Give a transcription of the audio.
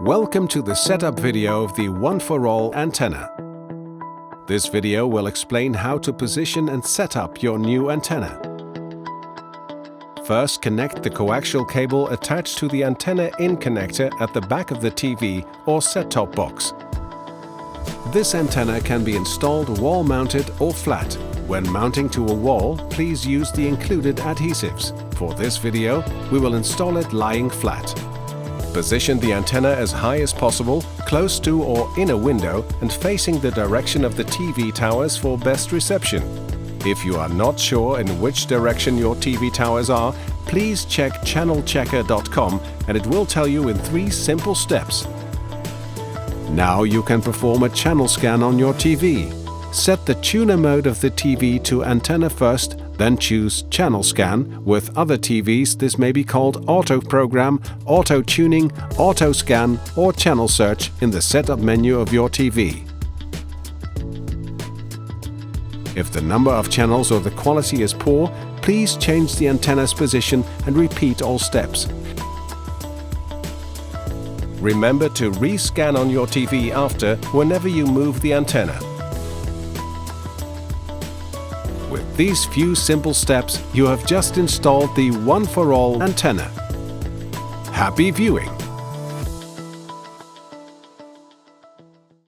Welcome to the setup video of the One-for-All antenna. This video will explain how to position and set up your new antenna. First, connect the coaxial cable attached to the antenna-in connector at the back of the TV or set-top box. This antenna can be installed wall-mounted or flat. When mounting to a wall, please use the included adhesives. For this video, we will install it lying flat. Position the antenna as high as possible, close to or in a window and facing the direction of the TV towers for best reception. If you are not sure in which direction your TV towers are, please check channelchecker.com and it will tell you in 3 simple steps. Now you can perform a channel scan on your TV. Set the tuner mode of the TV to antenna first, then choose Channel Scan. With other TVs, this may be called Auto Program, Auto Tuning, Auto Scan or Channel Search in the setup menu of your TV. If the number of channels or the quality is poor, please change the antenna's position and repeat all steps. Remember to re-scan on your TV after whenever you move the antenna. With these few simple steps, you have just installed the One-for-All antenna. Happy viewing!